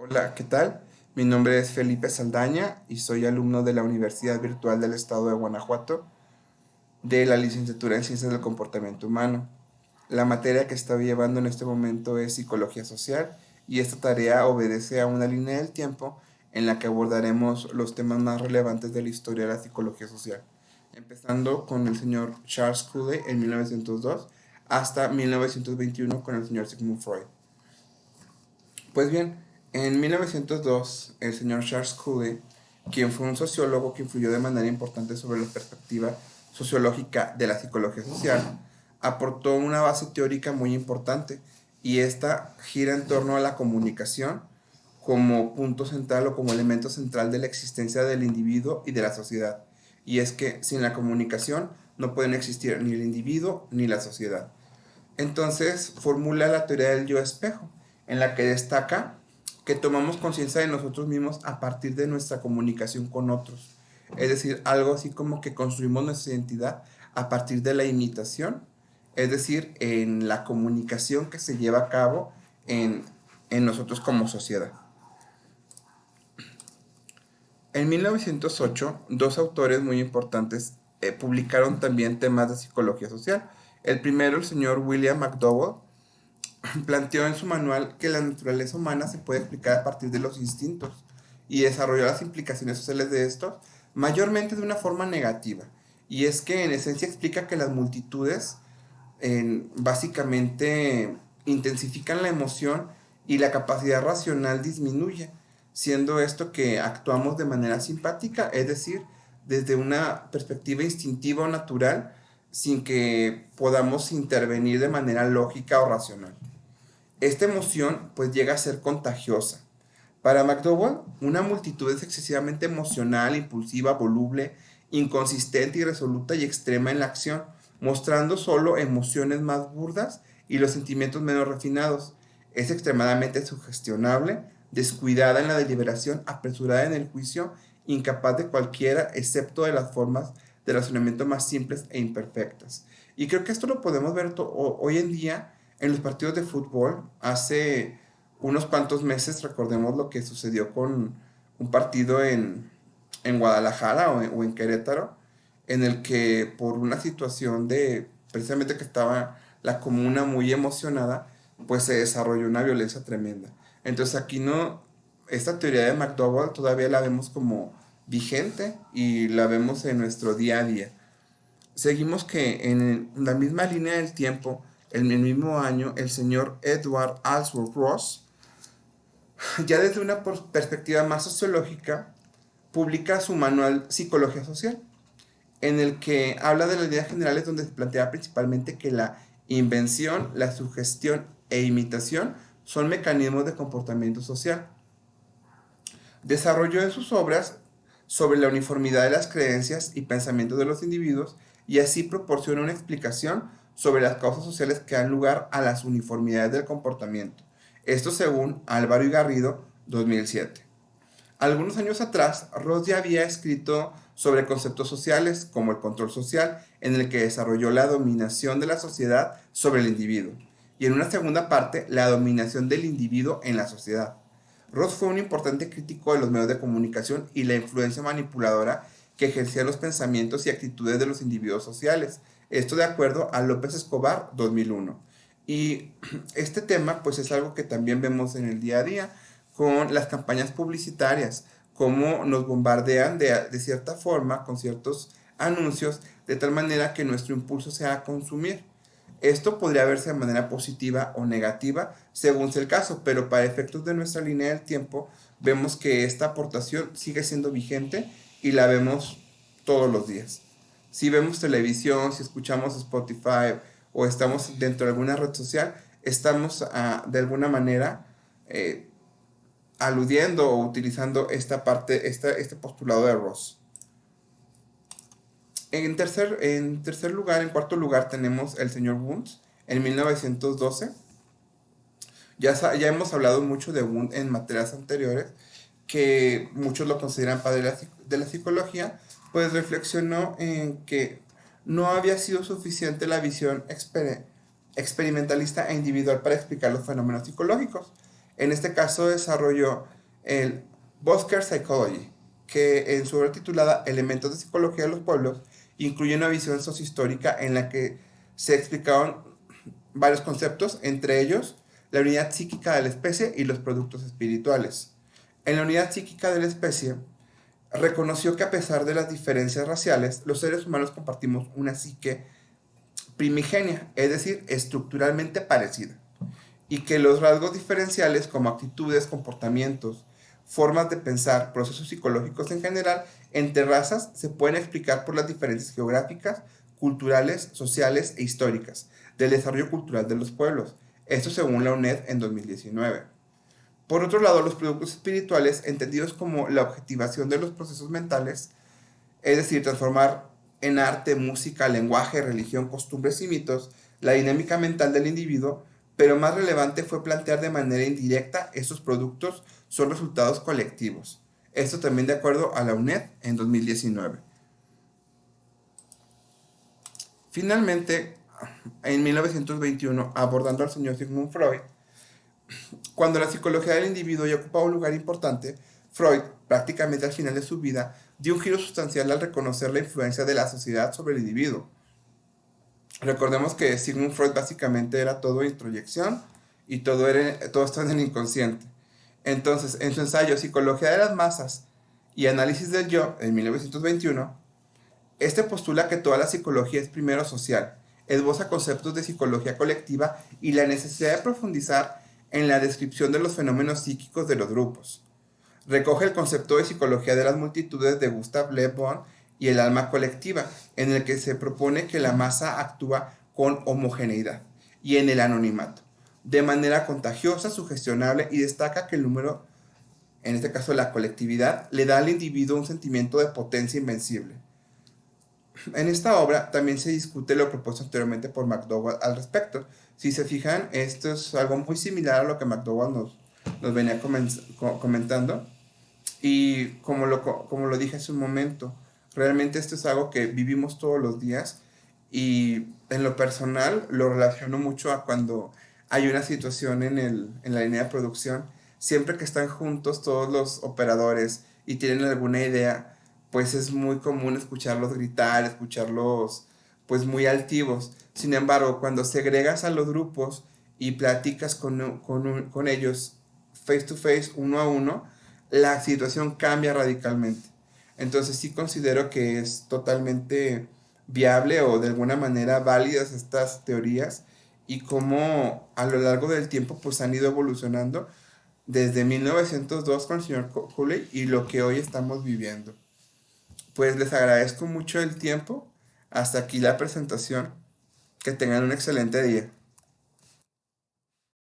Hola, ¿qué tal? Mi nombre es Felipe Saldaña y soy alumno de la Universidad Virtual del Estado de Guanajuato de la licenciatura en Ciencias del Comportamiento Humano. La materia que estoy llevando en este momento es Psicología Social y esta tarea obedece a una línea del tiempo en la que abordaremos los temas más relevantes de la historia de la psicología social, empezando con el señor Charles Cooley en 1902 hasta 1921 con el señor Sigmund Freud. Pues bien, en 1902, el señor Charles Cooley, quien fue un sociólogo que influyó de manera importante sobre la perspectiva sociológica de la psicología social, aportó una base teórica muy importante y esta gira en torno a la comunicación como punto central o como elemento central de la existencia del individuo y de la sociedad. Y es que sin la comunicación no pueden existir ni el individuo ni la sociedad. Entonces formula la teoría del yo espejo, en la que destaca que tomamos conciencia de nosotros mismos a partir de nuestra comunicación con otros. Es decir, algo así como que construimos nuestra identidad a partir de la imitación, es decir, en la comunicación que se lleva a cabo en nosotros como sociedad. En 1908, dos autores muy importantes publicaron también temas de psicología social. El primero, el señor William McDowell, planteó en su manual que la naturaleza humana se puede explicar a partir de los instintos y desarrolló las implicaciones sociales de estos, mayormente de una forma negativa. Y es que en esencia explica que las multitudes básicamente intensifican la emoción y la capacidad racional disminuye, siendo esto que actuamos de manera simpática, es decir, desde una perspectiva instintiva o natural, sin que podamos intervenir de manera lógica o racional. Esta emoción pues llega a ser contagiosa. Para McDowell, una multitud es excesivamente emocional, impulsiva, voluble, inconsistente, irresoluta y extrema en la acción, mostrando solo emociones más burdas y los sentimientos menos refinados. Es extremadamente sugestionable, descuidada en la deliberación, apresurada en el juicio, incapaz de cualquiera excepto de las formas de razonamiento más simples e imperfectas. Y creo que esto lo podemos ver hoy en día en los partidos de fútbol. Hace unos cuantos meses recordemos lo que sucedió con un partido en Guadalajara o en Querétaro, en el que por una situación de precisamente que estaba la comuna muy emocionada, pues se desarrolló una violencia tremenda. Entonces aquí no, esta teoría de McDowell todavía la vemos como vigente y la vemos en nuestro día a día. Seguimos que en la misma línea del tiempo, en el mismo año, el señor Edward Allsworth Ross, ya desde una perspectiva más sociológica, publica su manual Psicología Social, en el que habla de las ideas generales donde se plantea principalmente que la invención, la sugestión e imitación son mecanismos de comportamiento social. Desarrolló en sus obras sobre la uniformidad de las creencias y pensamientos de los individuos y así proporciona una explicación sobre las causas sociales que dan lugar a las uniformidades del comportamiento. Esto según Álvaro y Garrido, 2007. Algunos años atrás, Ross ya había escrito sobre conceptos sociales como el control social, en el que desarrolló la dominación de la sociedad sobre el individuo, y en una segunda parte, la dominación del individuo en la sociedad. Ross fue un importante crítico de los medios de comunicación y la influencia manipuladora que ejercían los pensamientos y actitudes de los individuos sociales. Esto de acuerdo a López Escobar 2001. Y este tema pues es algo que también vemos en el día a día con las campañas publicitarias, cómo nos bombardean de cierta forma con ciertos anuncios, de tal manera que nuestro impulso sea a consumir. Esto podría verse de manera positiva o negativa, según sea el caso, pero para efectos de nuestra línea del tiempo, vemos que esta aportación sigue siendo vigente y la vemos todos los días. Si vemos televisión, si escuchamos Spotify o estamos dentro de alguna red social, estamos de alguna manera aludiendo o utilizando esta parte, este postulado de Ross. En tercer lugar, en cuarto lugar, tenemos el señor Wundt en 1912. Ya hemos hablado mucho de Wundt en materias anteriores, que muchos lo consideran padre de la psicología, pues reflexionó en que no había sido suficiente la visión experimentalista e individual para explicar los fenómenos psicológicos. En este caso desarrolló el Bosker Psychology, que en su obra titulada Elementos de Psicología de los Pueblos incluye una visión sociohistórica en la que se explicaban varios conceptos, entre ellos la unidad psíquica de la especie y los productos espirituales. En la unidad psíquica de la especie, reconoció que a pesar de las diferencias raciales, los seres humanos compartimos una psique primigenia, es decir, estructuralmente parecida, y que los rasgos diferenciales como actitudes, comportamientos, formas de pensar, procesos psicológicos en general, entre razas se pueden explicar por las diferencias geográficas, culturales, sociales e históricas del desarrollo cultural de los pueblos. Esto según la UNED en 2019. Por otro lado, los productos espirituales, entendidos como la objetivación de los procesos mentales, es decir, transformar en arte, música, lenguaje, religión, costumbres y mitos la dinámica mental del individuo, pero más relevante fue plantear de manera indirecta estos productos son resultados colectivos. Esto también de acuerdo a la UNED en 2019. Finalmente, en 1921, abordando al señor Sigmund Freud, cuando la psicología del individuo ya ocupaba un lugar importante, Freud, prácticamente al final de su vida, dio un giro sustancial al reconocer la influencia de la sociedad sobre el individuo. Recordemos que Sigmund Freud básicamente era todo introyección y todo está en el inconsciente. Entonces, en su ensayo Psicología de las Masas y Análisis del Yo, en 1921, este postula que toda la psicología es primero social, esboza conceptos de psicología colectiva y la necesidad de profundizar en la descripción de los fenómenos psíquicos de los grupos. Recoge el concepto de psicología de las multitudes de Gustav Le Bon y el alma colectiva, en el que se propone que la masa actúa con homogeneidad y en el anonimato, de manera contagiosa, sugestionable, y destaca que el número, en este caso la colectividad, le da al individuo un sentimiento de potencia invencible. En esta obra también se discute lo propuesto anteriormente por McDowell al respecto. Si se fijan, esto es algo muy similar a lo que McDowell nos venía comentando. Y como lo dije hace un momento, realmente esto es algo que vivimos todos los días y en lo personal lo relaciono mucho a cuando hay una situación en la línea de producción. Siempre que están juntos todos los operadores y tienen alguna idea, pues es muy común escucharlos gritar, escucharlos pues muy altivos. Sin embargo, cuando segregas a los grupos y platicas con ellos face to face, uno a uno, la situación cambia radicalmente. Entonces sí considero que es totalmente viable o de alguna manera válidas estas teorías y cómo a lo largo del tiempo pues han ido evolucionando desde 1902 con el señor Cooley y lo que hoy estamos viviendo. Pues les agradezco mucho el tiempo. Hasta aquí la presentación. Que tengan un excelente día.